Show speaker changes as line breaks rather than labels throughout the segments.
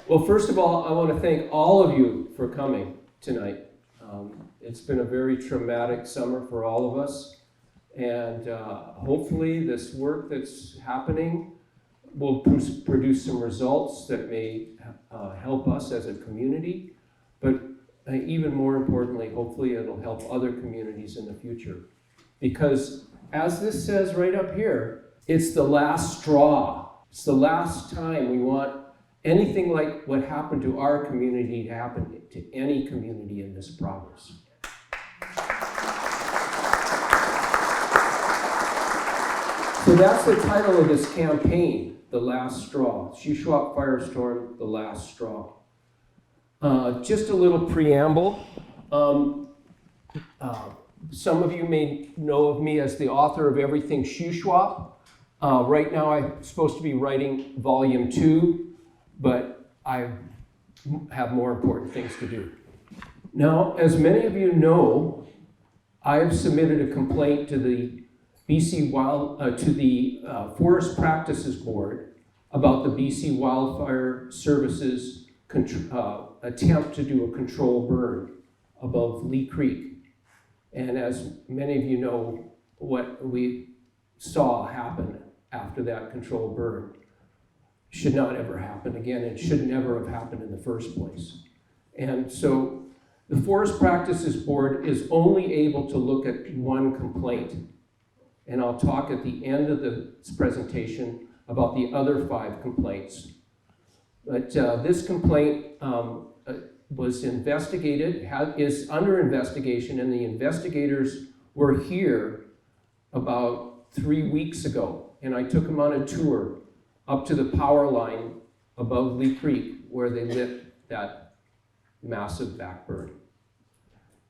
Well, first of all, I want to thank all of you for coming tonight. It's been a very traumatic summer for all of us, and hopefully this work that's happening will produce some results that may help us as a community, but even more importantly, hopefully it'll help other communities in the future. Because as this says right up here, it's the last straw. It's the last time we want anything like what happened to our community to happen to any community in this province. So that's the title of this campaign, The Last Straw. Shuswap Firestorm, The Last Straw. Just a little preamble. Some of you may know of me as the author of Everything Shuswap. Right now I'm supposed to be writing volume 2, but I have more important things to do. Now, as many of you know, I have submitted a complaint to the Forest Practices Board about the BC Wildfire Services attempt to do a control burn above Lee Creek. And as many of you know, what we saw happen after that control burn should not ever happen again, and should never have happened in the first place. And so the Forest Practices Board is only able to look at one complaint. And I'll talk at the end of this presentation about the other 5 complaints. But this complaint was investigated, is under investigation, and the investigators were here about 3 weeks ago. And I took them on a tour up to the power line above Lee Creek where they lit that massive backburn.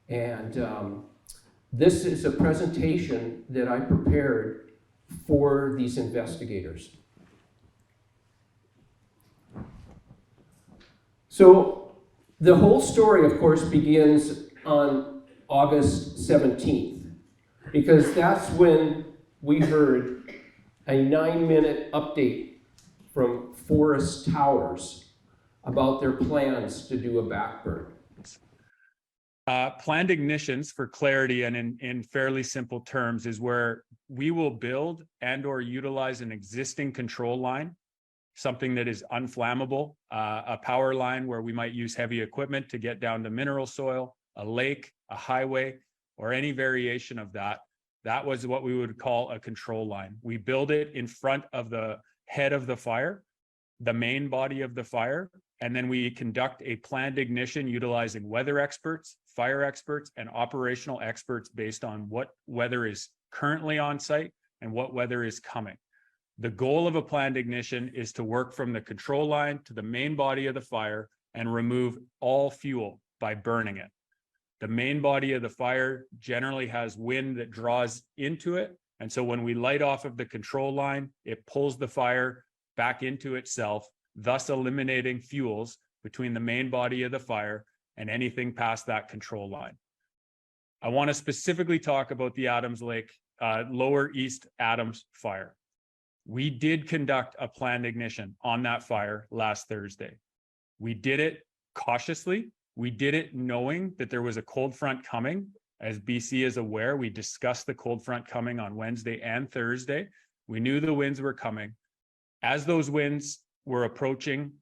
And this is a presentation that I prepared for these investigators. So the whole story, of course, begins on August 17th, because that's when we heard a 9-minute update from Forest Towers about their plans to do a backburn.
Planned ignitions, for clarity and in fairly simple terms, is where we will build and or utilize an existing control line, something that is unflammable, a power line where we might use heavy equipment to get down to mineral soil, a lake, a highway, or any variation of that. That was what we would call a control line. We build it in front of the head of the fire, the main body of the fire, and then we conduct a planned ignition utilizing weather experts, fire experts, and operational experts based on what weather is currently on site and what weather is coming. The goal of a planned ignition is to work from the control line to the main body of the fire and remove all fuel by burning it. The main body of the fire generally has wind that draws into it. And so when we light off of the control line, it pulls the fire back into itself, thus eliminating fuels between the main body of the fire and anything past that control line. I want to specifically talk about the Adams Lake, Lower East Adams fire. We did conduct a planned ignition on that fire last Thursday. We did it cautiously. We did it knowing that there was a cold front coming. As BC is aware, we discussed the cold front coming on Wednesday and Thursday. We knew the winds were coming. As those winds were approaching,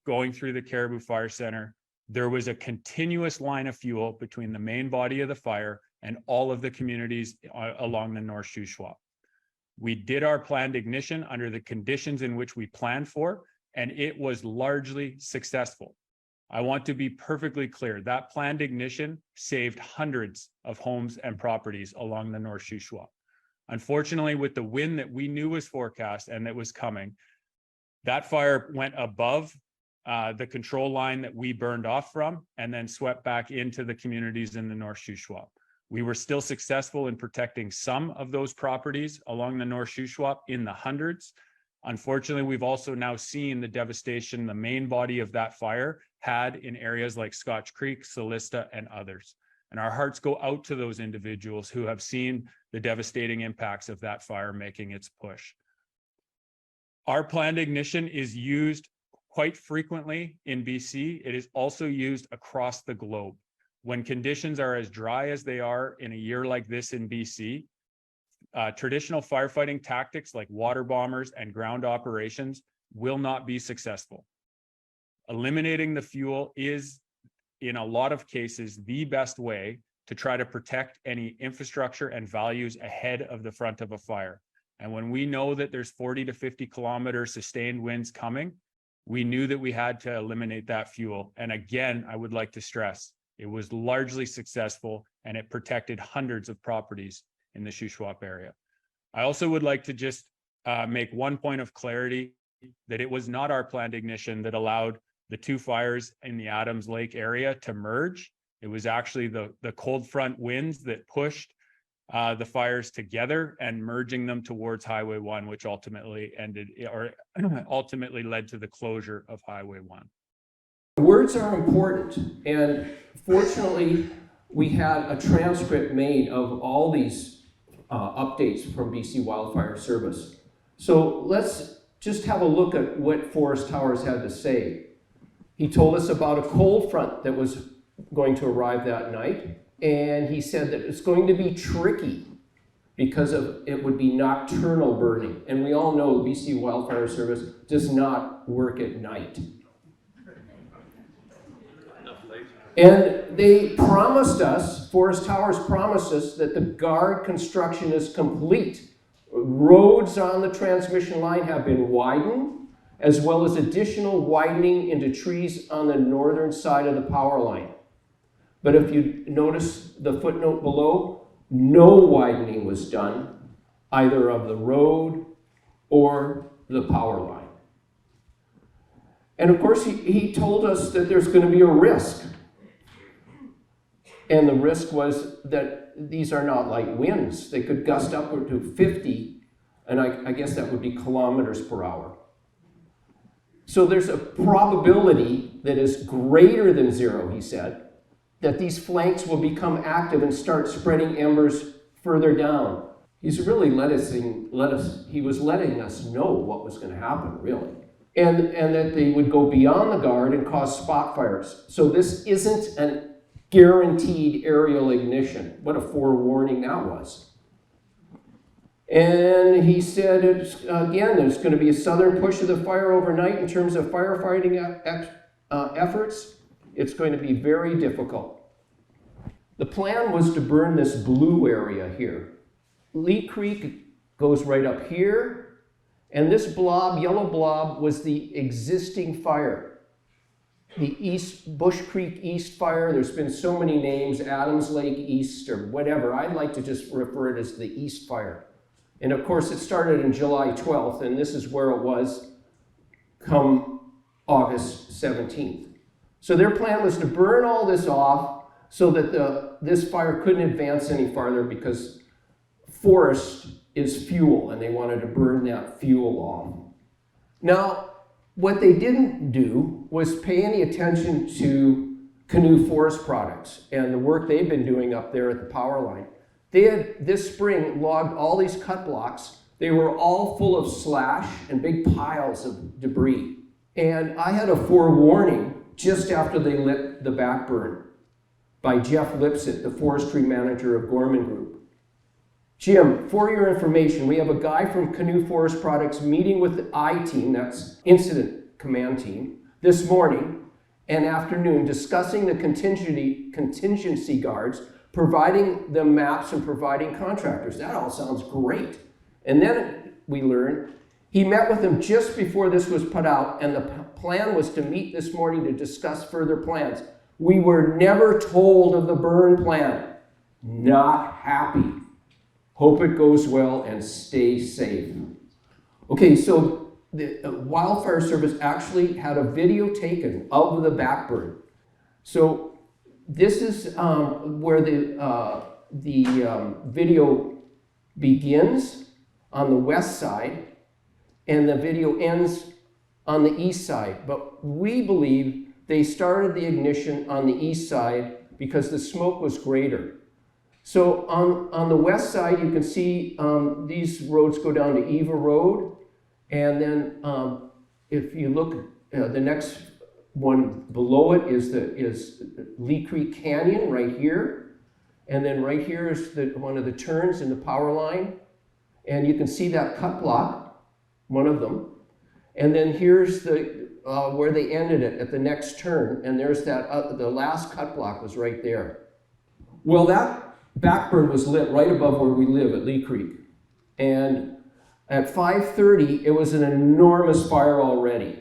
going through the Caribou Fire Center, there was a continuous line of fuel between the main body of the fire and all of the communities along the North Shuswap. We did our planned ignition under the conditions in which we planned for, and it was largely successful. I want to be perfectly clear, that planned ignition saved hundreds of homes and properties along the North Shuswap. Unfortunately, with the wind that we knew was forecast and that was coming, that fire went above the control line that we burned off from and then swept back into the communities in the North Shuswap. We were still successful in protecting some of those properties along the North Shuswap in the hundreds. Unfortunately, we've also now seen the devastation the main body of that fire had in areas like Scotch Creek, Solista, and others. And our hearts go out to those individuals who have seen the devastating impacts of that fire making its push. Our planned ignition is used quite frequently in BC. It is also used across the globe. When conditions are as dry as they are in a year like this in BC, traditional firefighting tactics like water bombers and ground operations will not be successful. Eliminating the fuel is, in a lot of cases, the best way to try to protect any infrastructure and values ahead of the front of a fire. And when we know that there's 40 to 50 kilometer sustained winds coming, we knew that we had to eliminate that fuel. And again, I would like to stress, it was largely successful and it protected hundreds of properties in the Shuswap area. I also would like to just make one point of clarity that it was not our planned ignition that allowed the two fires in the Adams Lake area to merge. It was actually the cold front winds that pushed the fires together and merging them towards Highway 1, which ultimately ultimately led to the closure of Highway 1.
Words are important, and fortunately, we had a transcript made of all these updates from BC Wildfire Service. So let's just have a look at what Forest Towers had to say. He told us about a cold front that was going to arrive that night, and he said that it's going to be tricky because it would be nocturnal burning. And we all know BC Wildfire Service does not work at night. And they promised us, Forest Towers promised us, that the guard construction is complete. Roads on the transmission line have been widened, as well as additional widening into trees on the northern side of the power line. But if you notice the footnote below, no widening was done, either of the road or the power line. And of course, he told us that there's going to be a risk. And the risk was that these are not light winds. They could gust upward to 50, and I guess that would be kilometers per hour. So there's a probability that is greater than zero, he said, that these flanks will become active and start spreading embers further down. He's really he was letting us know what was going to happen, really. And that they would go beyond the guard and cause spot fires. So this isn't an guaranteed aerial ignition. What a forewarning that was. And he said, again, there's going to be a southern push of the fire overnight in terms of firefighting efforts. It's going to be very difficult. The plan was to burn this blue area here. Lee Creek goes right up here, and this blob, yellow blob, was the existing fire. The Bush Creek East fire, there's been so many names, Adams Lake East or whatever. I'd like to just refer it as the East fire. And of course, it started in July 12th, and this is where it was come August 17th. So their plan was to burn all this off so that this fire couldn't advance any farther because forest is fuel, and they wanted to burn that fuel off. Now, what they didn't do was pay any attention to Canoe Forest Products and the work they've been doing up there at the power line. They had, this spring, logged all these cut blocks. They were all full of slash and big piles of debris. And I had a forewarning just after they lit the back burn by Jeff Lipsett, the forestry manager of Gorman Group. Jim, for your information, we have a guy from Canoe Forest Products meeting with the I-team, that's Incident Command Team, this morning and afternoon discussing the contingency guards, providing the maps and providing contractors. That all sounds great. And then we learned he met with them just before this was put out, and the plan was to meet this morning to discuss further plans. We were never told of the burn plan. Not happy. Hope it goes well and stay safe. Okay, so the Wildfire Service actually had a video taken of the back burn. So this is where the video begins on the west side, and the video ends on the east side. But we believe they started the ignition on the east side because the smoke was greater. So on the west side, you can see these roads go down to Eva Road. And then if you look the next one below it is Lee Creek Canyon right here. And then right here is one of the turns in the power line. And you can see that cut block, one of them. And then here's where they ended it at the next turn. And there's that, the last cut block was right there. Well, that backburn was lit right above where we live at Lee Creek. And at 5:30, it was an enormous fire already.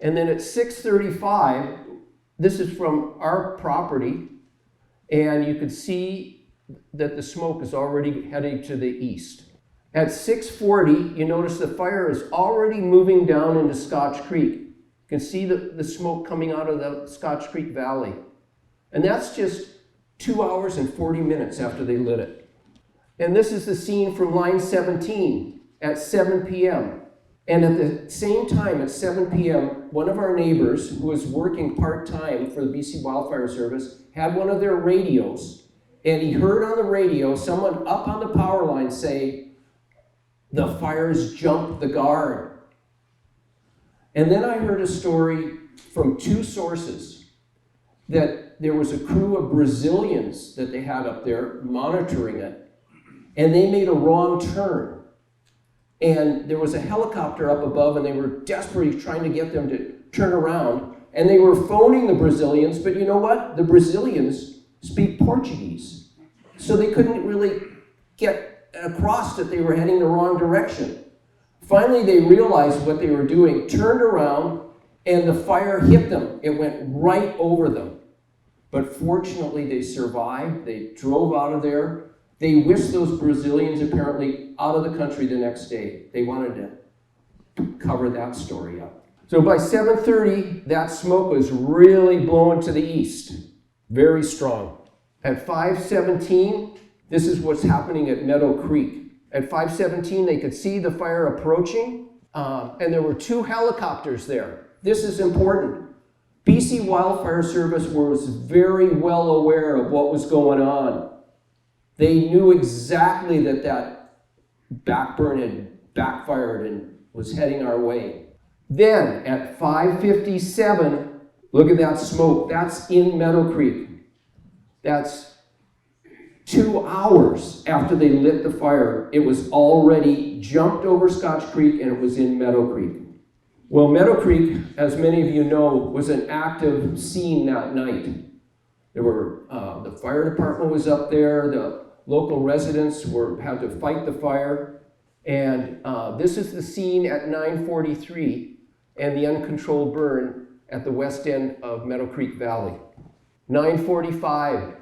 And then at 6:35, this is from our property, and you could see that the smoke is already heading to the east. At 6:40, you notice the fire is already moving down into Scotch Creek. You can see the smoke coming out of the Scotch Creek Valley. And that's just 2 hours and 40 minutes after they lit it. And this is the scene from line 17 at 7 p.m. And at the same time, at 7 p.m., one of our neighbors who was working part-time for the BC Wildfire Service had one of their radios, and he heard on the radio someone up on the power line say, "The fire's jumped the guard." And then I heard a story from 2 sources that there was a crew of Brazilians that they had up there monitoring it, and they made a wrong turn. And there was a helicopter up above, and they were desperately trying to get them to turn around. And they were phoning the Brazilians, but you know what? The Brazilians speak Portuguese. So they couldn't really get across that they were heading the wrong direction. Finally, they realized what they were doing, turned around, and the fire hit them. It went right over them. But fortunately, they survived. They drove out of there. They whisked those Brazilians apparently out of the country the next day. They wanted to cover that story up. So by 7:30, that smoke was really blowing to the east. Very strong. At 5:17, this is what's happening at Meadow Creek. At 5:17, they could see the fire approaching, and there were 2 helicopters there. This is important. BC Wildfire Service was very well aware of what was going on. They knew exactly that backburn had backfired and was heading our way. Then at 5:57, look at that smoke. That's in Meadow Creek. That's 2 hours after they lit the fire. It was already jumped over Scotch Creek and it was in Meadow Creek. Well, Meadow Creek, as many of you know, was an active scene that night. There were, the fire department was up there, the local residents had to fight the fire, and this is the scene at 9:43 and the uncontrolled burn at the west end of Meadow Creek Valley. 9:45,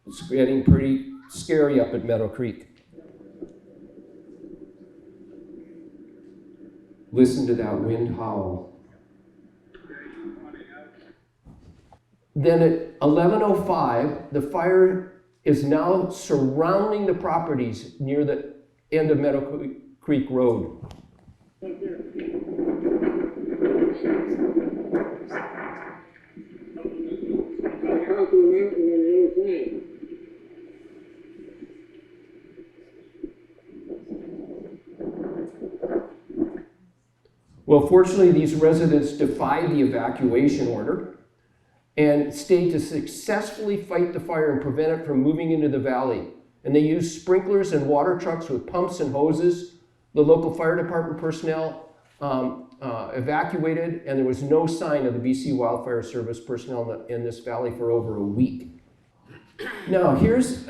it's getting pretty scary up at Meadow Creek. Listen to that wind howl. Then at 11:05, the fire is now surrounding the properties near the end of Meadow Creek Road. Well, fortunately, these residents defied the evacuation order and stayed to successfully fight the fire and prevent it from moving into the valley. And they used sprinklers and water trucks with pumps and hoses. The local fire department personnel evacuated, and there was no sign of the BC Wildfire Service personnel in this valley for over a week. Now, here's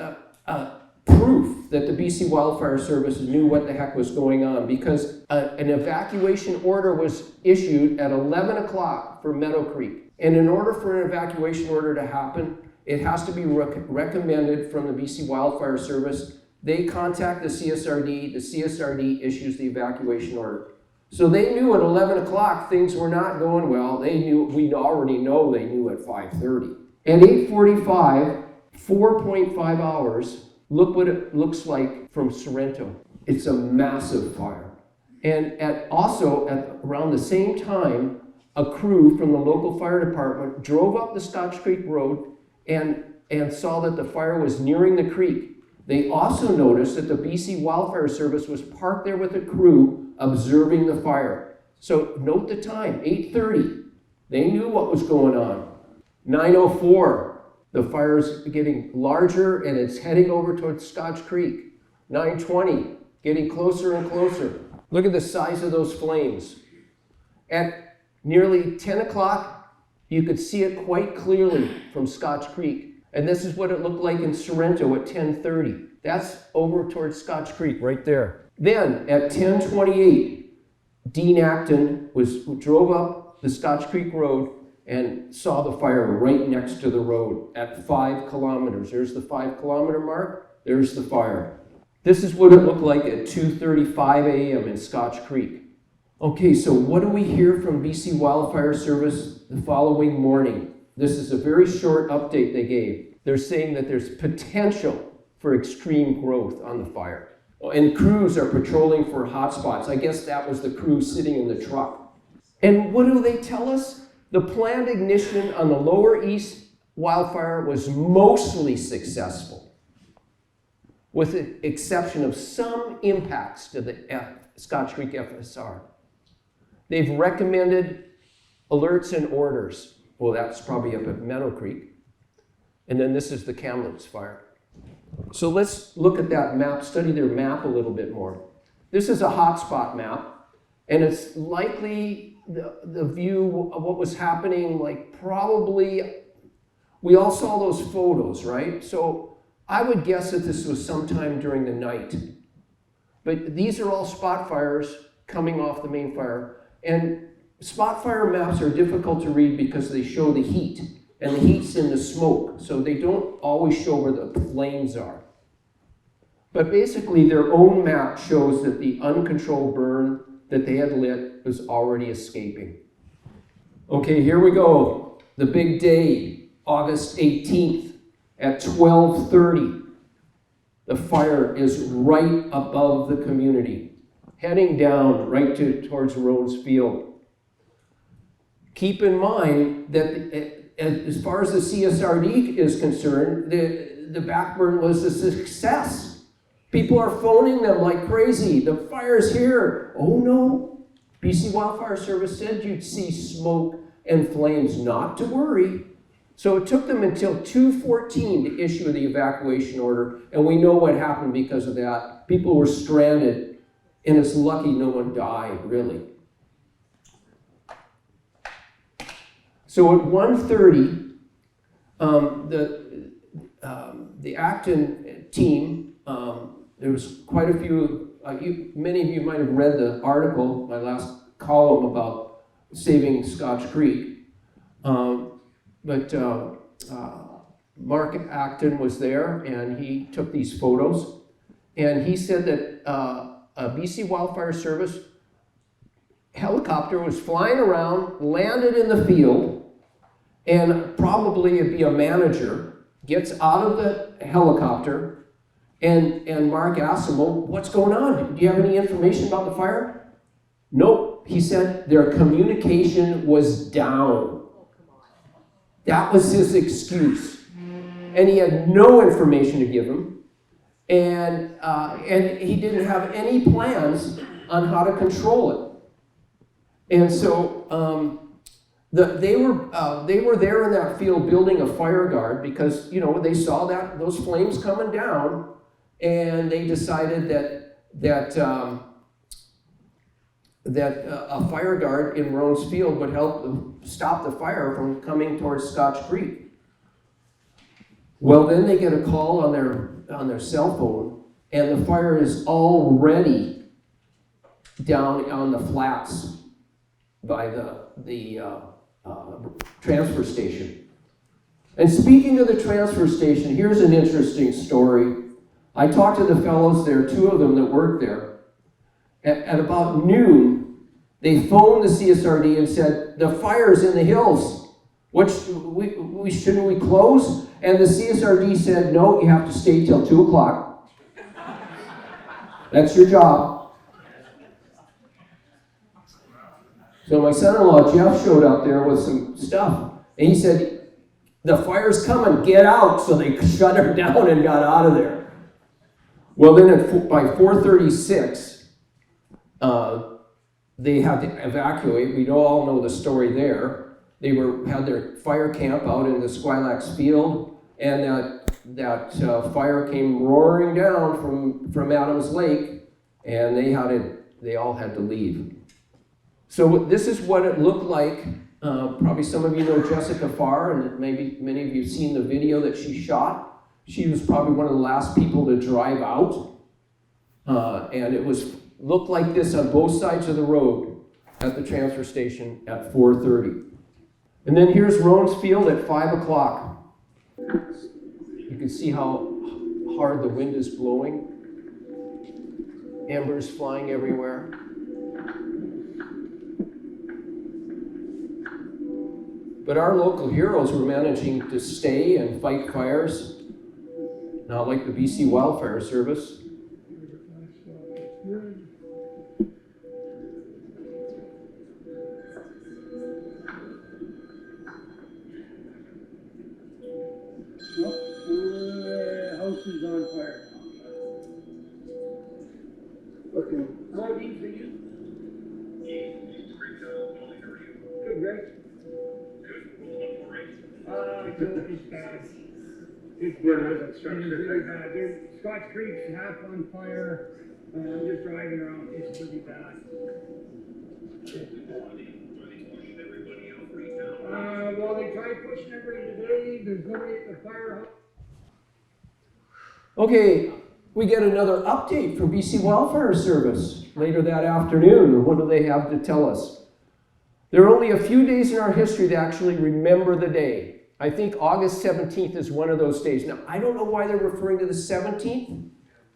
proof that the BC Wildfire Service knew what the heck was going on, because an evacuation order was issued at 11 o'clock for Meadow Creek. And in order for an evacuation order to happen, it has to be recommended from the BC Wildfire Service. They contact the CSRD issues the evacuation order. So they knew at 11 o'clock things were not going well. They knew, we already know they knew at 5:30. At 8:45, 4.5 hours, look what it looks like from Sorrento. It's a massive fire. And also at around the same time, a crew from the local fire department drove up the Scotch Creek Road and saw that the fire was nearing the creek. They also noticed that the BC Wildfire Service was parked there with a crew observing the fire. So note the time, 8:30. They knew what was going on. 9:04, the fire's getting larger and it's heading over towards Scotch Creek. 9:20, getting closer and closer. Look at the size of those flames. At nearly 10 o'clock, you could see it quite clearly from Scotch Creek. And this is what it looked like in Sorrento at 10:30. That's over towards Scotch Creek right there. Then at 10:28, Dean Acton drove up the Scotch Creek Road and saw the fire right next to the road at 5 kilometers. There's the 5-kilometer mark. There's the fire. This is what it looked like at 2:35 a.m. in Scotch Creek. Okay, so what do we hear from BC Wildfire Service the following morning? This is a very short update they gave. They're saying that there's potential for extreme growth on the fire. And crews are patrolling for hotspots. I guess that was the crew sitting in the truck. And what do they tell us? The planned ignition on the Lower East wildfire was mostly successful, with the exception of some impacts to the Scotch Creek FSR. They've recommended alerts and orders. Well, that's probably up at Meadow Creek. And then this is the Kamloops fire. So let's look at that map, study their map a little bit more. This is a hotspot map, and it's likely the view of what was happening, like probably, we all saw those photos, right? So I would guess that this was sometime during the night. But these are all spot fires coming off the main fire. And spot fire maps are difficult to read because they show the heat, and the heat's in the smoke, so they don't always show where the flames are. But basically, their own map shows that the uncontrolled burn that they had lit was already escaping. Okay, here we go. The big day, August 18th at 12:30. The fire is right above the community, heading down right towards Rhodes Field. Keep in mind that as far as the CSRD is concerned, the backburn was a success. People are phoning them like crazy. The fire's here. Oh no. BC Wildfire Service said you'd see smoke and flames. Not to worry. So it took them until 2:14 to issue the evacuation order, and we know what happened because of that. People were stranded, and it's lucky no one died, really. So at 1:30, the Acton team, there was quite a few, many of you might have read the article, my last column about saving Scotch Creek. But Mark Acton was there, and he took these photos. And he said that a BC Wildfire Service helicopter was flying around, landed in the field, and probably it'd be a manager, gets out of the helicopter, and Mark asked him, well, what's going on? Do you have any information about the fire? Nope. He said their communication was down. That was his excuse. And he had no information to give him. And he didn't have any plans on how to control it. And so they were there in that field building a fire guard because, you know, they saw those flames coming down, and they decided that a fire guard in Roan's Field would help stop the fire from coming towards Scotch Creek. Well, then they get a call on their cell phone, and the fire is already down on the flats by the transfer station. And speaking of the transfer station, here's an interesting story. I talked to the fellows there, 2 of them that worked there. At about noon, they phoned the CSRD and said, the fire's in the hills. Shouldn't we close? And the CSRD said, no, you have to stay till 2 o'clock. That's your job. So my son-in-law, Jeff, showed up there with some stuff. And he said, the fire's coming, get out. So they shut her down and got out of there. Well, then by 4:36, they had to evacuate. We all know the story there. They had their fire camp out in the Squilax field, and that fire came roaring down from Adams Lake, and they all had to leave. So this is what it looked like. Probably some of you know Jessica Farr, and maybe many of you have seen the video that she shot. She was probably one of the last people to drive out, and it looked like this on both sides of the road at the transfer station at 4:30. And then here's Roan's Field at 5 o'clock. You can see how hard the wind is blowing. Embers flying everywhere. But our local heroes were managing to stay and fight fires, not like the BC Wildfire Service.
House is on fire. Okay. How deep for you? Good, Greg. It's bad. It's really bad. Scotch Creek's half on fire. I'm just driving around. It's really bad. Well, they tried pushing everybody today. There's nobody at the fire.
Okay, we get another update from BC Wildfire Service later that afternoon. What do they have to tell us? There are only a few days in our history to actually remember the day. I think August 17th is one of those days. Now, I don't know why they're referring to the 17th.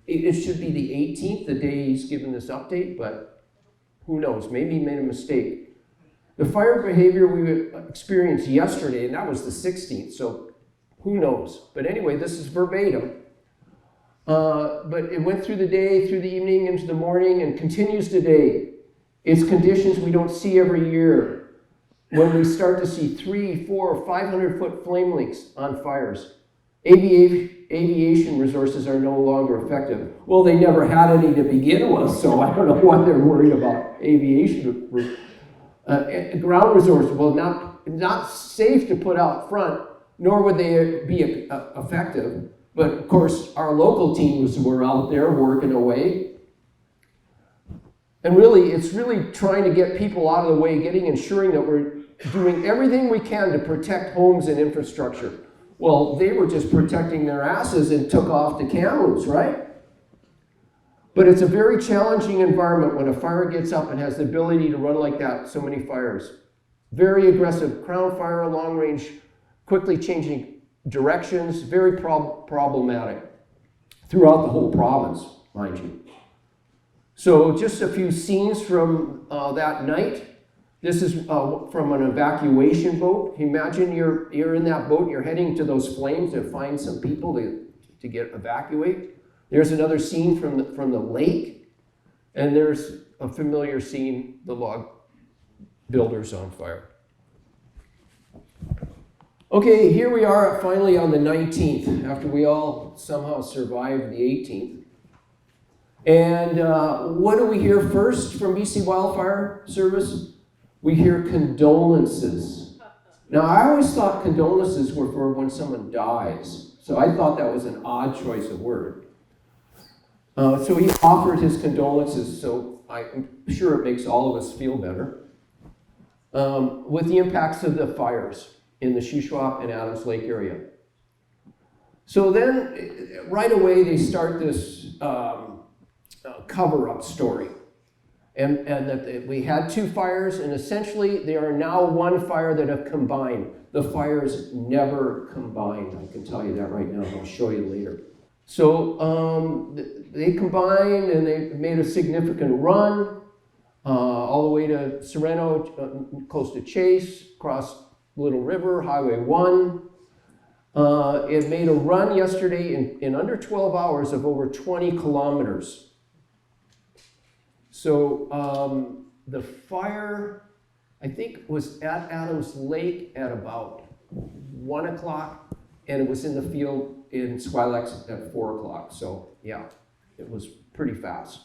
It should be the 18th, the day he's given this update, but who knows? Maybe he made a mistake. The fire behavior we experienced yesterday, and that was the 16th, so who knows? But anyway, this is verbatim. But it went through the day, through the evening, into the morning, and continues today. It's conditions we don't see every year. When we start to see 300, 400, 500-foot flame leaks on fires. Aviation resources are no longer effective. Well, they never had any to begin with, so I don't know why they're worried about aviation. Ground resources, well, not safe to put out front, nor would they be effective. But of course, our local teams were out there working away. And really, it's really trying to get people out of the way, ensuring that we're doing everything we can to protect homes and infrastructure. Well, they were just protecting their asses and took off to Kamloops, right? But it's a very challenging environment when a fire gets up and has the ability to run like that, so many fires. Very aggressive crown fire, long range, quickly changing directions, very problematic throughout the whole province, mind you. So just a few scenes from that night. This is from an evacuation boat. Imagine you're in that boat, you're heading to those flames to find some people to evacuate. There's another scene from the lake, and there's a familiar scene, the log builders on fire. Okay, here we are finally on the 19th, after we all somehow survived the 18th. And what do we hear first from BC Wildfire Service? We hear condolences. Now, I always thought condolences were for when someone dies. So I thought that was an odd choice of word. So he offered his condolences, so I'm sure it makes all of us feel better, with the impacts of the fires in the Shuswap and Adams Lake area. So then, right away, they start this cover-up story. And that we had two fires, and essentially they are now one fire that have combined. The fires never combined, I can tell you that right now, and I'll show you later. So they combined, and they made a significant run all the way to Sereno, close to Chase, across Little River, Highway 1. It made a run yesterday in under 12 hours of over 20 kilometers. So the fire, I think, was at Adams Lake at about 1 o'clock, and it was in the field in Squilax at 4 o'clock. So yeah, it was pretty fast.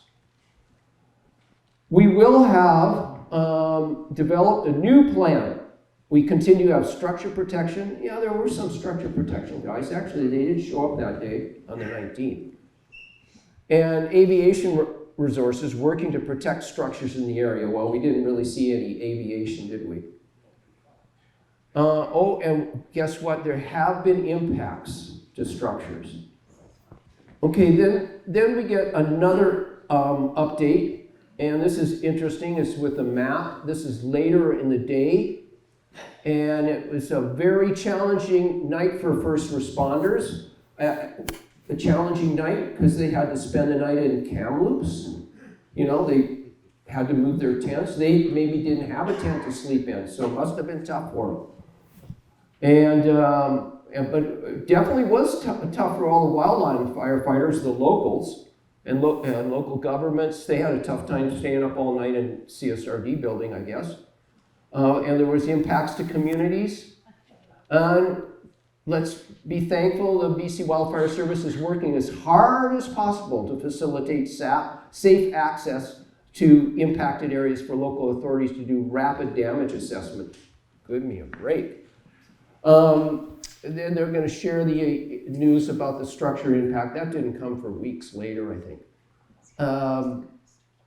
We will have developed a new plan. We continue to have structure protection. Yeah, there were some structure protection guys. Actually, they did show up that day on the 19th. And aviation resources working to protect structures in the area. Well, we didn't really see any aviation, did we? Oh, and guess what? There have been impacts to structures. Okay, then we get another update, and this is interesting. It's with a map. This is later in the day, and it was a very challenging night for first responders. A challenging night because they had to spend the night in Kamloops. You know, they had to move their tents. They maybe didn't have a tent to sleep in, so it must have been tough for them. But definitely was tough for all the wildland firefighters, the locals, and local governments. They had a tough time staying up all night in CSRD building, I guess. And there was impacts to communities. And let's be thankful the BC Wildfire Service is working as hard as possible to facilitate safe access to impacted areas for local authorities to do rapid damage assessment. Give me a break. Then they're going to share the news about the structure impact. That didn't come for weeks later, I think.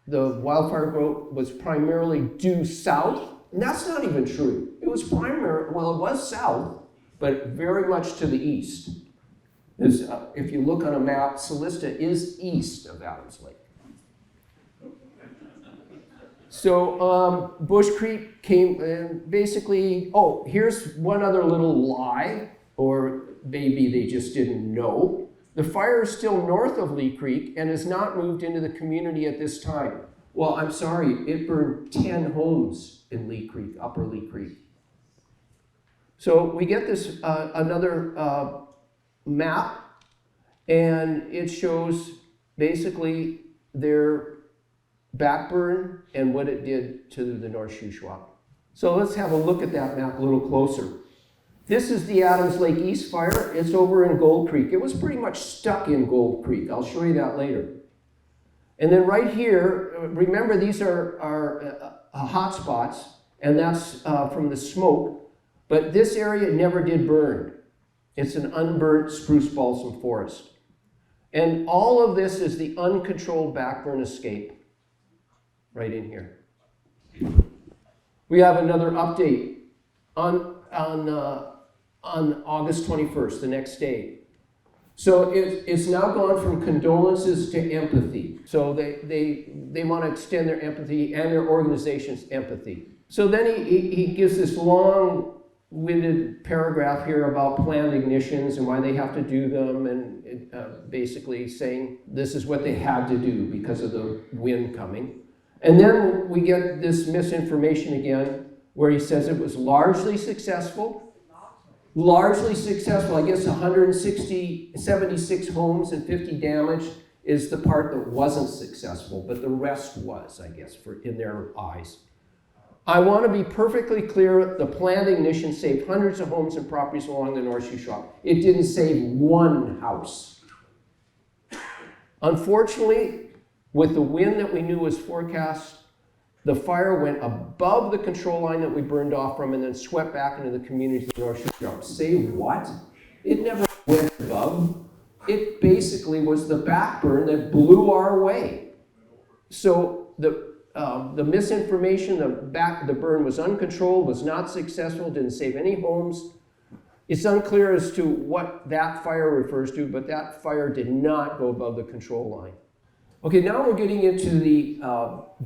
The wildfire growth was primarily due south, and that's not even true. It was it was south, but very much to the east. If you look on a map, Celista is east of Adams Lake. So Bush Creek came, and basically, oh, here's one other little lie, or maybe they just didn't know. The fire is still north of Lee Creek and has not moved into the community at this time. Well, I'm sorry, it burned 10 homes in Lee Creek, Upper Lee Creek. So we get this another map, and it shows basically their backburn and what it did to the North Shuswap. So let's have a look at that map a little closer. This is the Adams Lake East fire. It's over in Gold Creek. It was pretty much stuck in Gold Creek. I'll show you that later. And then right here, remember these are hotspots, and that's from the smoke. But this area never did burn. It's an unburnt spruce balsam forest. And all of this is the uncontrolled backburn escape right in here. We have another update on August 21st, the next day. So it's now gone from condolences to empathy. So they want to extend their empathy and their organization's empathy. So then he gives this long-winded paragraph here about planned ignitions and why they have to do them, and basically saying this is what they had to do because of the wind coming. And then we get this misinformation again where he says it was largely successful. Largely successful, I guess 76 homes and 50 damaged is the part that wasn't successful, but the rest was, I guess, in their eyes. I want to be perfectly clear, the planned ignition saved hundreds of homes and properties along the North Shuswap. It didn't save one house. Unfortunately, with the wind that we knew was forecast, the fire went above the control line that we burned off from and then swept back into the community of the North Shuswap. Say what? It never went above. It basically was the backburn that blew our way. So the misinformation, the burn was uncontrolled, was not successful, didn't save any homes. It's unclear as to what that fire refers to, but that fire did not go above the control line. Okay, now we're getting into the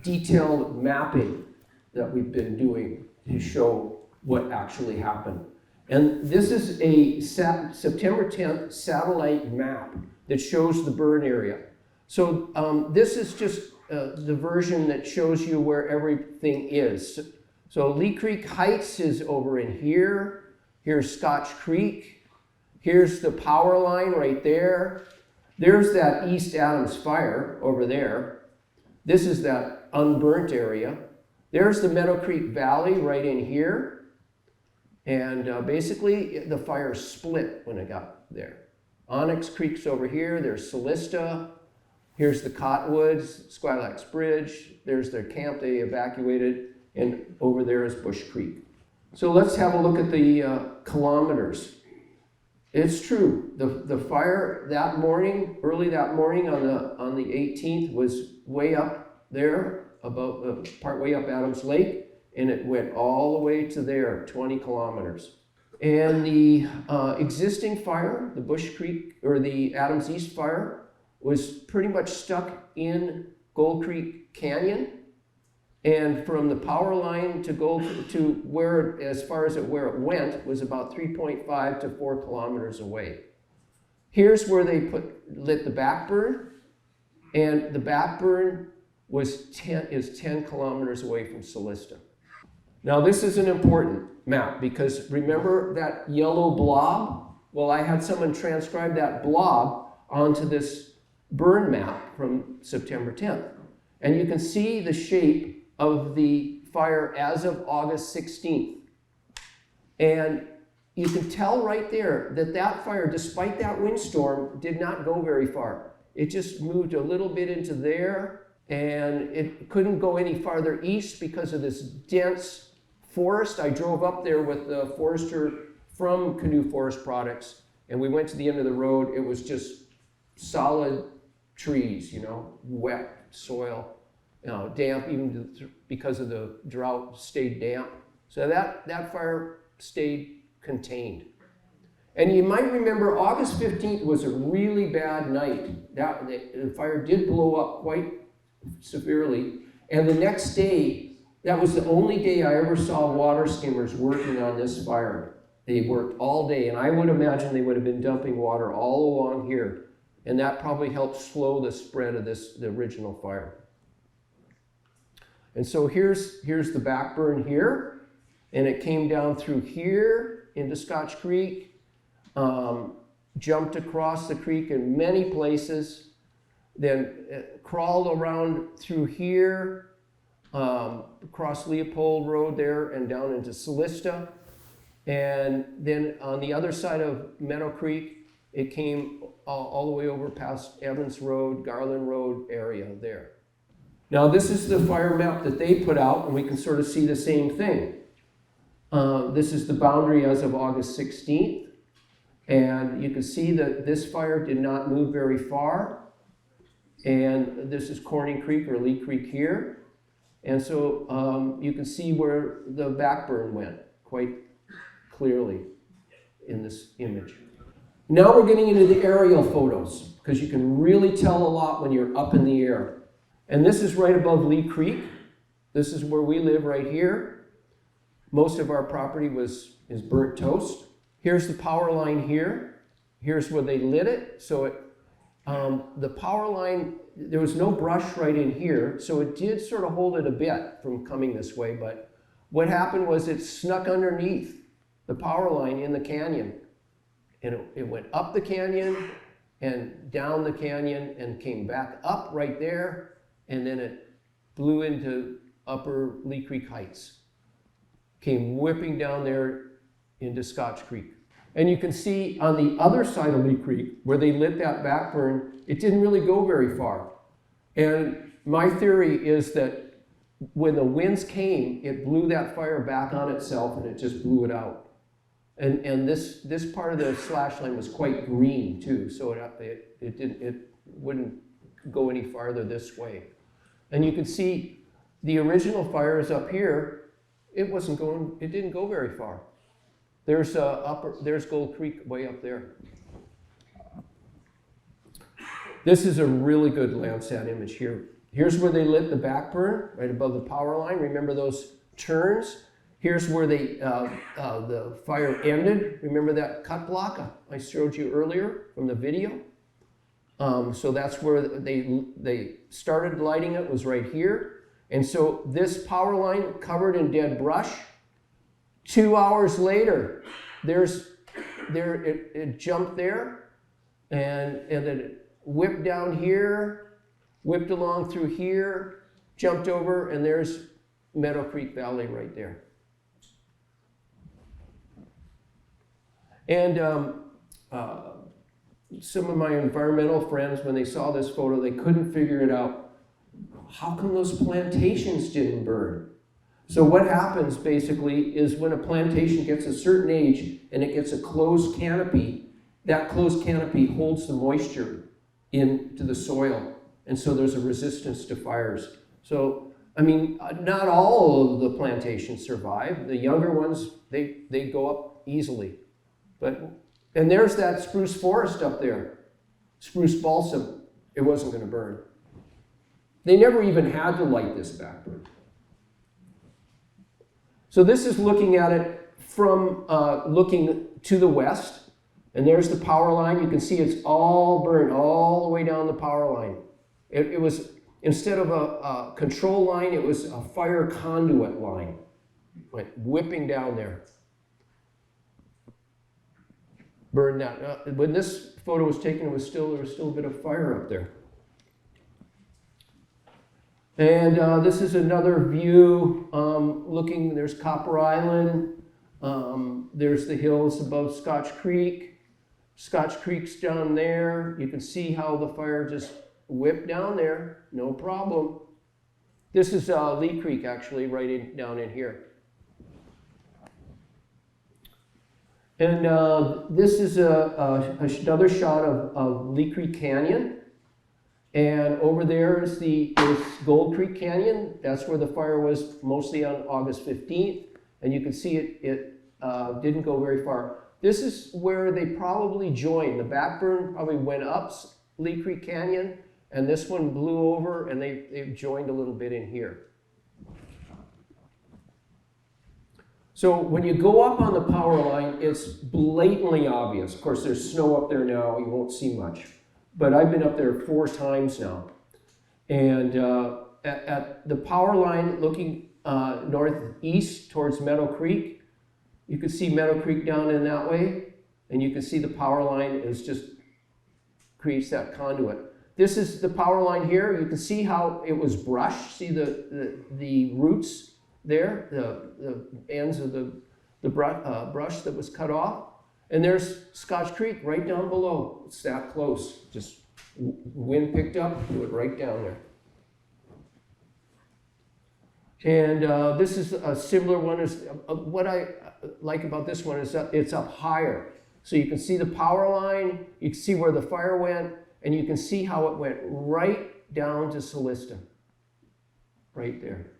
detailed mapping that we've been doing to show what actually happened. And this is a September 10th satellite map that shows the burn area. So this is just the version that shows you where everything is. So Lee Creek Heights is over in here. Here's Scotch Creek. Here's the power line right there. There's that East Adams fire over there. This is that unburnt area. There's the Meadow Creek Valley right in here. And basically, the fire split when it got there. Onyx Creek's over here. There's Celista. Here's the Cottonwoods, Squilax Bridge. There's their camp they evacuated, and over there is Bush Creek. So let's have a look at the kilometers. It's true. The fire that morning, early that morning on the 18th, was way up there, about part way up Adams Lake, and it went all the way to there, 20 kilometers. And the existing fire, the Bush Creek or the Adams East fire, was pretty much stuck in Gold Creek Canyon. And from the power line to where, as far as where it went, was about 3.5 to 4 kilometers away. Here's where they lit the backburn, and the backburn is 10 kilometers away from Solista. Now this is an important map because remember that yellow blob? Well, I had someone transcribe that blob onto this burn map from September 10th. And you can see the shape of the fire as of August 16th. And you can tell right there that that fire, despite that windstorm, did not go very far. It just moved a little bit into there, and it couldn't go any farther east because of this dense forest. I drove up there with the forester from Canoe Forest Products, and we went to the end of the road. It was just solid trees, wet soil. Damp, even because of the drought, stayed damp. So that fire stayed contained. And you might remember August 15th was a really bad night. The fire did blow up quite severely. And the next day, that was the only day I ever saw water skimmers working on this fire. They worked all day, and I would imagine they would have been dumping water all along here. And that probably helped slow the spread of the original fire. And so here's the backburn here, and it came down through here into Scotch Creek, jumped across the creek in many places, then crawled around through here, across Leopold Road there and down into Solista. And then on the other side of Meadow Creek, it came all the way over past Evans Road, Garland Road area there. Now this is the fire map that they put out, and we can sort of see the same thing. This is the boundary as of August 16th, and you can see that this fire did not move very far. And this is Corning Creek or Lee Creek here. And so you can see where the backburn went quite clearly in this image. Now we're getting into the aerial photos, because you can really tell a lot when you're up in the air. And this is right above Lee Creek. This is where we live right here. Most of our property is burnt toast. Here's the power line here. Here's where they lit it. So the power line, there was no brush right in here, so it did sort of hold it a bit from coming this way. But what happened was it snuck underneath the power line in the canyon. And it went up the canyon and down the canyon and came back up right there. And then it blew into upper Lee Creek Heights. Came whipping down there into Scotch Creek. And you can see on the other side of Lee Creek, where they lit that backburn, it didn't really go very far. And my theory is that when the winds came, it blew that fire back on itself and it just blew it out. And this part of the slash line was quite green too, so it wouldn't go any farther this way. And you can see the original fires up here, it didn't go very far. There's Gold Creek way up there. This is a really good Landsat image here. Here's where they lit the backburn, right above the power line. Remember those turns? Here's where the fire ended. Remember that cut block I showed you earlier from the video? So that's where they started lighting it, was right here. And so this power line covered in dead brush. 2 hours later, it jumped there, and then it whipped down here, whipped along through here, jumped over, and there's Meadow Creek Valley right there. And some of my environmental friends, when they saw this photo, they couldn't figure it out. How come those plantations didn't burn? So what happens basically is when a plantation gets a certain age and it gets a closed canopy, that closed canopy holds the moisture into the soil. And so there's a resistance to fires. So, I mean, not all of the plantations survive. The younger ones, they go up easily. And there's that spruce forest up there, spruce balsam. It wasn't going to burn. They never even had to light this backburn. So this is looking at it from looking to the west, and there's the power line. You can see it's all burned all the way down the power line. It was, instead of a control line, it was a fire conduit line. Went whipping down there. Burned that. When this photo was taken, there was still a bit of fire up there. And this is another view looking, there's Copper Island, there's the hills above Scotch Creek. Scotch Creek's down there. You can see how the fire just whipped down there, no problem. This is Lee Creek actually, down in here. And this is another shot of Lee Creek Canyon. And over there is Gold Creek Canyon. That's where the fire was mostly on August 15th. And you can see it didn't go very far. This is where they probably joined. The backburn probably went up Lee Creek Canyon, and this one blew over, and they joined a little bit in here. So when you go up on the power line, it's blatantly obvious. Of course, there's snow up there now. You won't see much. But I've been up there 4 times now. And at the power line looking northeast towards Meadow Creek, you can see Meadow Creek down in that way. And you can see the power line is just creates that conduit. This is the power line here. You can see how it was brushed. See the roots there, the ends of the brush that was cut off. And there's Scotch Creek right down below. It's that close. Just wind picked up, it went right down there. And this is a similar one. What I like about this one is that it's up higher. So you can see the power line, you can see where the fire went, and you can see how it went right down to Solista. Right there.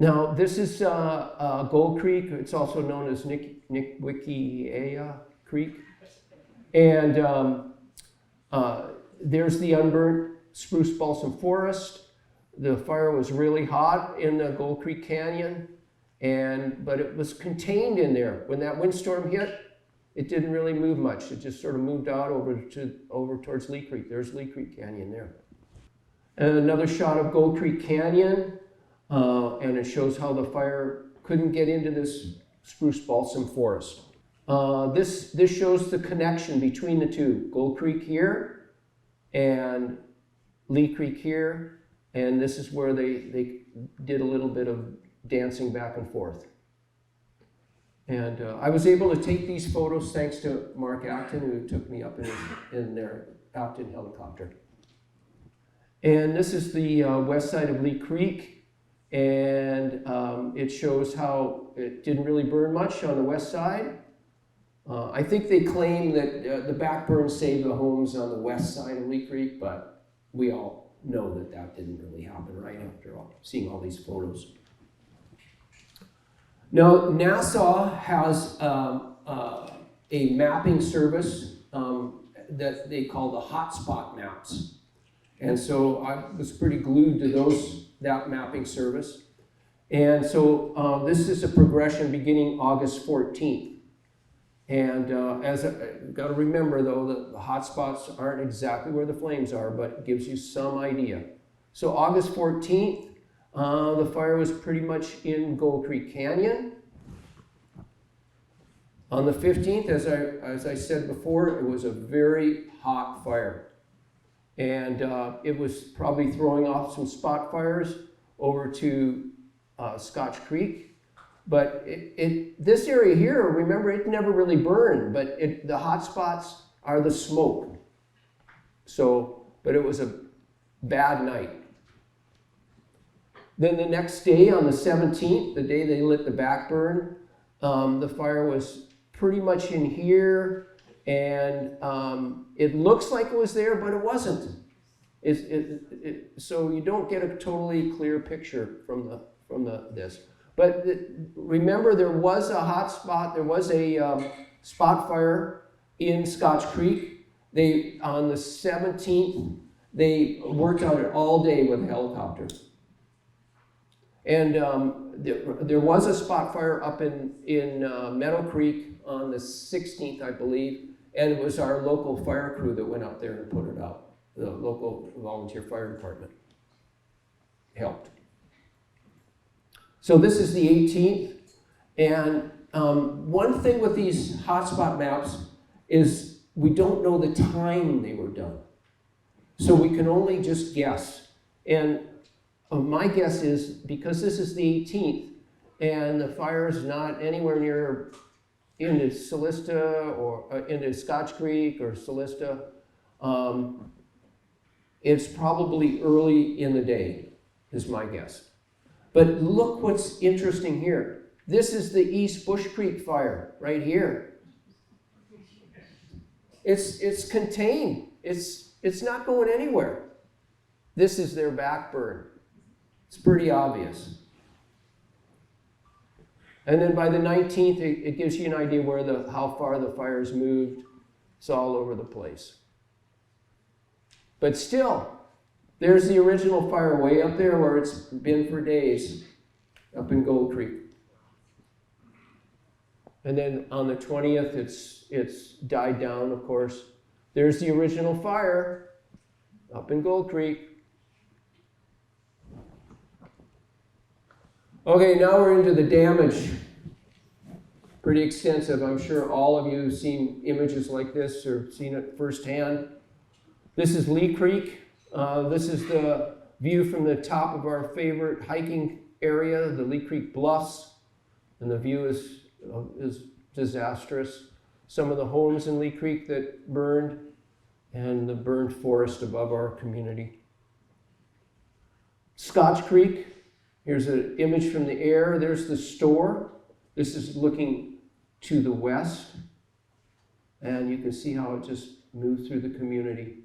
Now, this is Gold Creek. It's also known as Nikwikea Creek. And there's the unburnt spruce balsam forest. The fire was really hot in the Gold Creek Canyon, but it was contained in there. When that windstorm hit, it didn't really move much. It just sort of moved out over towards Lee Creek. There's Lee Creek Canyon there. And another shot of Gold Creek Canyon. And it shows how the fire couldn't get into this spruce balsam forest. This shows the connection between the two. Gold Creek here and Lee Creek here. And this is where they did a little bit of dancing back and forth. And I was able to take these photos thanks to Mark Acton, who took me up in their Acton helicopter. And this is the west side of Lee Creek. And it shows how it didn't really burn much on the west side. I think they claim that the backburn saved the homes on the west side of Lee Creek, but we all know that didn't really happen right after all, seeing all these photos. Now, NASA has a mapping service that they call the Hotspot maps. And so I was pretty glued to that mapping service. And so this is a progression beginning August 14th. And got to remember though that the hotspots aren't exactly where the flames are, but it gives you some idea. So August 14th, the fire was pretty much in Gold Creek Canyon. On the 15th, as I said before, it was a very hot fire. And it was probably throwing off some spot fires over to Scotch Creek. But this area here, remember, it never really burned, but the hot spots are the smoke. So, but it was a bad night. Then the next day, on the 17th, the day they lit the back burn, the fire was pretty much in here, and it looks like it was there, but it wasn't. So you don't get a totally clear picture from this. But remember, there was a hot spot. There was a spot fire in Scotch Creek. On the 17th, they worked on it all day with a helicopter. And there was a spot fire up in Meadow Creek on the 16th, I believe, and it was our local fire crew that went out there and put it out. The local volunteer fire department helped. So this is the 18th, and one thing with these hotspot maps is we don't know the time they were done. So we can only just guess. And my guess is, because this is the 18th, and the fire is not anywhere near into Solista or into Scotch Creek or Solista, it's probably early in the day, is my guess. But look what's interesting here. This is the East Bush Creek fire right here. It's contained. It's not going anywhere. This is their back burn. It's pretty obvious. And then by the 19th, it gives you an idea how far the fire's moved. It's all over the place. But still, there's the original fire way up there where it's been for days, up in Gold Creek. And then on the 20th, it's died down, of course. There's the original fire up in Gold Creek. Okay, now we're into the damage. Pretty extensive. I'm sure all of you have seen images like this or seen it firsthand. This is Lee Creek. This is the view from the top of our favorite hiking area, the Lee Creek Bluffs. And the view is disastrous. Some of the homes in Lee Creek that burned, and the burned forest above our community. Scotch Creek. Here's an image from the air. There's the store. This is looking to the west. And you can see how it just moved through the community.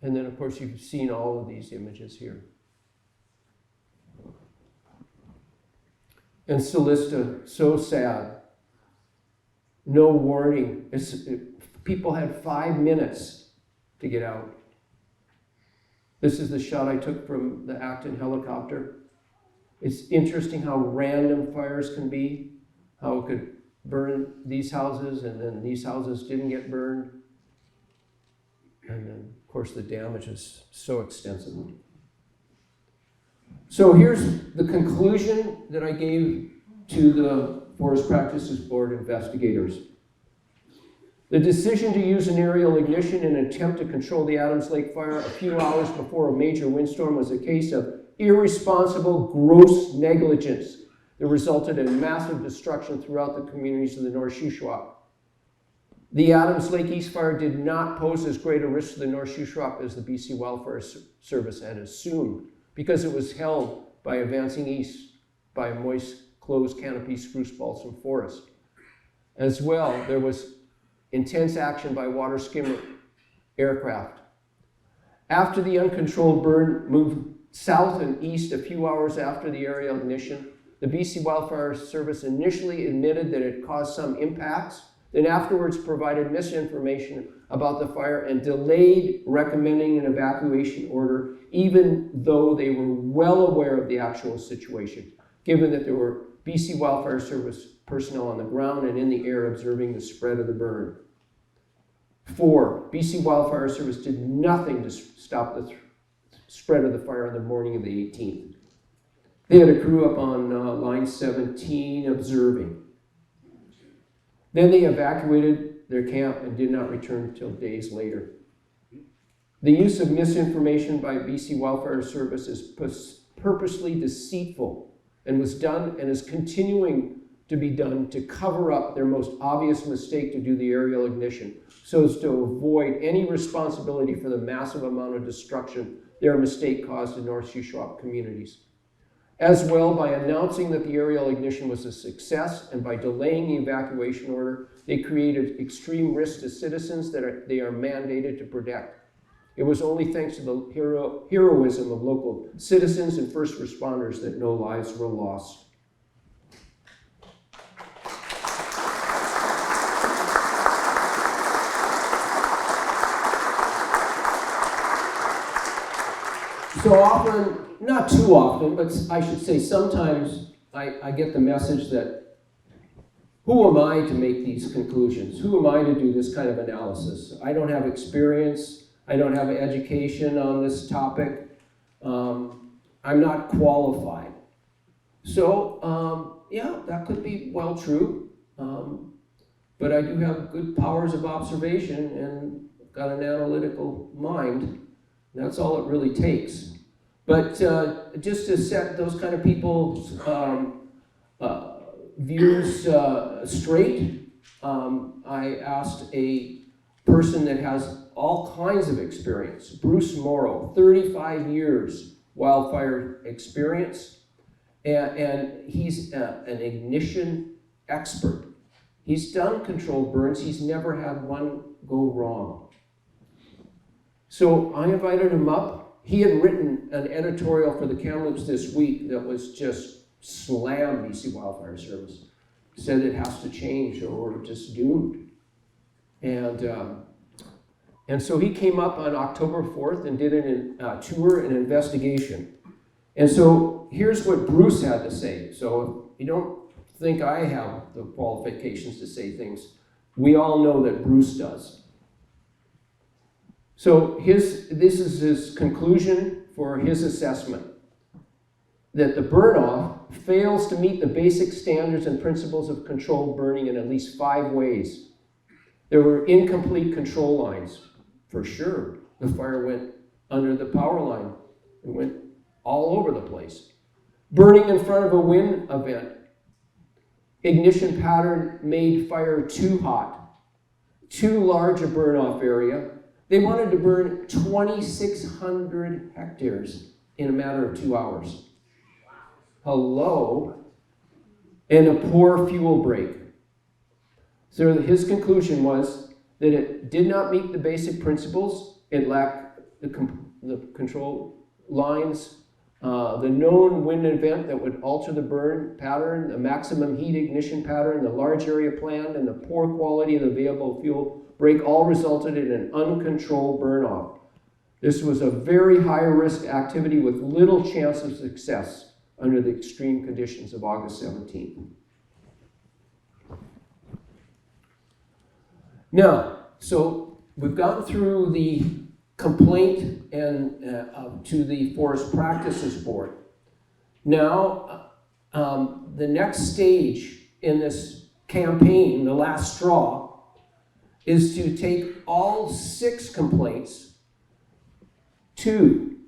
And then, of course, you've seen all of these images here. And Solista, so sad. No warning. People had 5 minutes to get out. This is the shot I took from the Acton helicopter. It's interesting how random fires can be, how it could burn these houses and then these houses didn't get burned. And then, of course, the damage is so extensive. So here's the conclusion that I gave to the Forest Practices Board investigators. The decision to use an aerial ignition in an attempt to control the Adams Lake fire a few hours before a major windstorm was a case of irresponsible, gross negligence that resulted in massive destruction throughout the communities of the North Shuswap. The Adams Lake East fire did not pose as great a risk to the North Shuswap as the BC Wildfire Service had assumed, because it was held by advancing east by a moist, closed canopy spruce balsam forest. As well, there was intense action by water skimmer aircraft. After the uncontrolled burn moved south and east a few hours after the aerial ignition, the BC Wildfire Service initially admitted that it caused some impacts, then afterwards provided misinformation about the fire and delayed recommending an evacuation order, even though they were well aware of the actual situation, given that there were BC Wildfire Service personnel on the ground and in the air observing the spread of the burn. 4, BC Wildfire Service did nothing to stop the spread of the fire on the morning of the 18th. They had a crew up on line 17 observing. Then they evacuated their camp and did not return until days later. The use of misinformation by BC Wildfire Service is purposely deceitful and was done and is continuing to be done to cover up their most obvious mistake to do the aerial ignition, so as to avoid any responsibility for the massive amount of destruction their mistake caused in North Shuswap communities. As well, by announcing that the aerial ignition was a success and by delaying the evacuation order, they created extreme risk to citizens that they are mandated to protect. It was only thanks to the heroism of local citizens and first responders that no lives were lost. So often, not too often, but I should say sometimes I get the message that who am I to make these conclusions? Who am I to do this kind of analysis? I don't have experience. I don't have education on this topic. I'm not qualified. So, yeah, that could be well true. But I do have good powers of observation and got an analytical mind. That's all it really takes. But just to set those kind of people's views straight, I asked a person that has all kinds of experience, Bruce Morrow, 35 years wildfire experience, and he's an ignition expert. He's done controlled burns, he's never had one go wrong. So I invited him up. He had written an editorial for the Kamloops this week that was just slammed BC Wildfire Service. Said it has to change or we're just doomed. And so he came up on October 4th and did a tour and investigation. And so here's what Bruce had to say. So if you don't think I have the qualifications to say things, we all know that Bruce does. So this is his conclusion for his assessment, that the burn-off fails to meet the basic standards and principles of controlled burning in at least 5 ways. There were incomplete control lines, for sure. The fire went under the power line. It went all over the place. Burning in front of a wind event. Ignition pattern made fire too hot. Too large a burn-off area. They wanted to burn 2,600 hectares in a matter of 2 hours. Hello? And a poor fuel break. So his conclusion was that it did not meet the basic principles. It lacked the control lines, the known wind event that would alter the burn pattern, the maximum heat ignition pattern, the large area planned, and the poor quality of the available fuel break all resulted in an uncontrolled burn-off. This was a very high-risk activity with little chance of success under the extreme conditions of August 17th. Now, so we've gone through the complaint and to the Forest Practices Board. Now, the next stage in this campaign, the last straw, is to take all 6 complaints to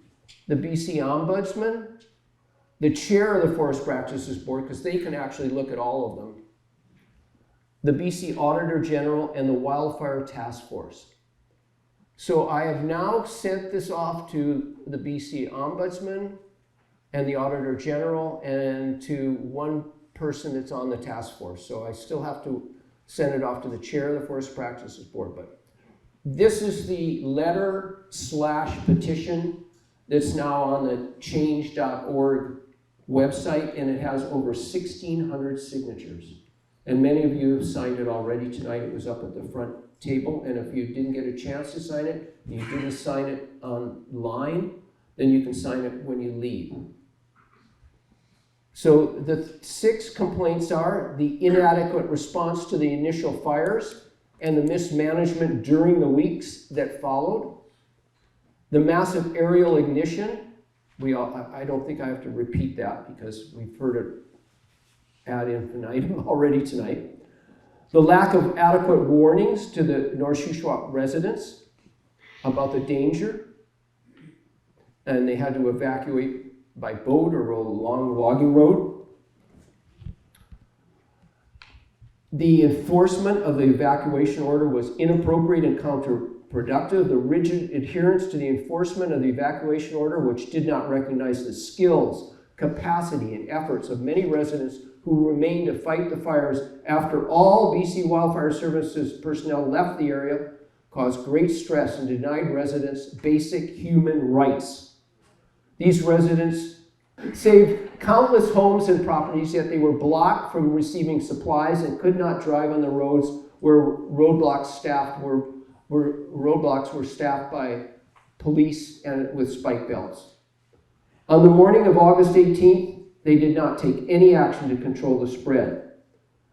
the BC Ombudsman, the chair of the Forest Practices Board, because they can actually look at all of them, the BC Auditor General, and the Wildfire Task Force. So I have now sent this off to the BC Ombudsman and the Auditor General and to one person that's on the task force. So I still have to send it off to the chair of the Forest Practices Board. But this is the letter/petition that's now on the change.org website, and it has over 1,600 signatures. And many of you have signed it already tonight. It was up at the front table, and if you didn't get a chance to sign it, you didn't sign it online, then you can sign it when you leave. So the 6 complaints are the inadequate response to the initial fires and the mismanagement during the weeks that followed, the massive aerial ignition. I don't think I have to repeat that because we've heard it ad infinitum already tonight. The lack of adequate warnings to the North Shuswap residents about the danger, and they had to evacuate by boat or a long logging road. The enforcement of the evacuation order was inappropriate and counterproductive. The rigid adherence to the enforcement of the evacuation order, which did not recognize the skills, capacity, and efforts of many residents who remained to fight the fires after all BC Wildfire Services personnel left the area, caused great stress and denied residents basic human rights. These residents saved countless homes and properties, yet they were blocked from receiving supplies and could not drive on the roads where roadblocks were staffed by police and with spike belts. On the morning of August 18th, they did not take any action to control the spread.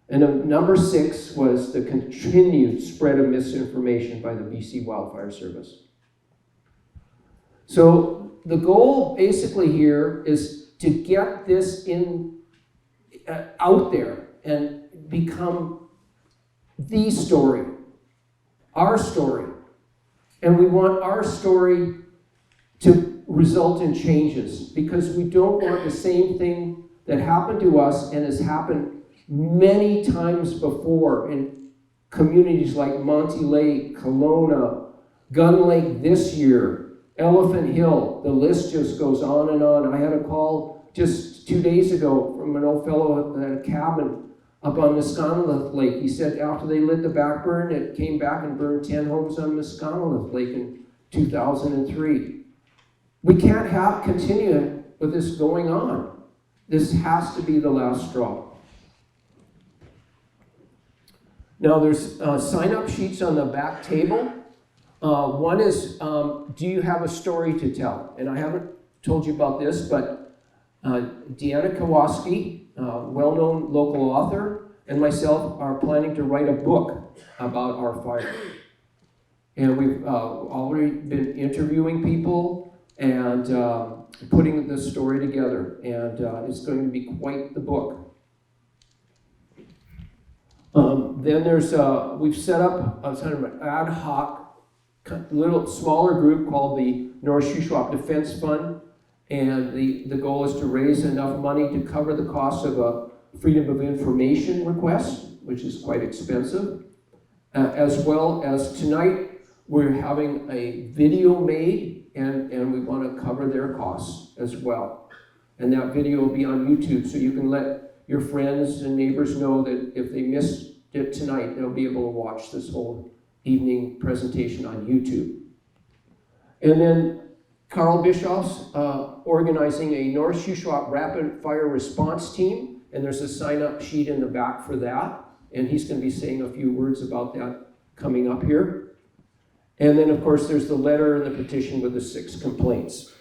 And number 6 was the continued spread of misinformation by the BC Wildfire Service. So the goal basically here is to get this out there and become the story, our story. And we want our story to result in changes, because we don't want the same thing that happened to us and has happened many times before in communities like Monty Lake, Kelowna, Gun Lake this year, Elephant Hill. The list just goes on and on. I had a call just 2 days ago from an old fellow at a cabin up on Misconneluth Lake. He said after they lit the back burn, it came back and burned 10 homes on Misconneluth Lake in 2003. We can't continue with this going on. This has to be the last straw. Now there's sign-up sheets on the back table. One is, do you have a story to tell? And I haven't told you about this, but Deanna Kowalski, well-known local author, and myself are planning to write a book about our fire. And we've already been interviewing people and putting this story together, and it's going to be quite the book. Then there's, we've set up a kind of an ad hoc, little smaller group called the North Shuswap Defense Fund, and the goal is to raise enough money to cover the cost of a Freedom of Information request, which is quite expensive, as well as tonight we're having a video made, and we want to cover their costs as well. And that video will be on YouTube, so you can let your friends and neighbors know that if they missed it tonight, they'll be able to watch this whole evening presentation on YouTube. And then Carl Bischoff's organizing a North Shuswap Rapid Fire Response Team, and there's a sign-up sheet in the back for that, and he's going to be saying a few words about that coming up here. And then, of course, there's the letter and the petition with the 6 complaints.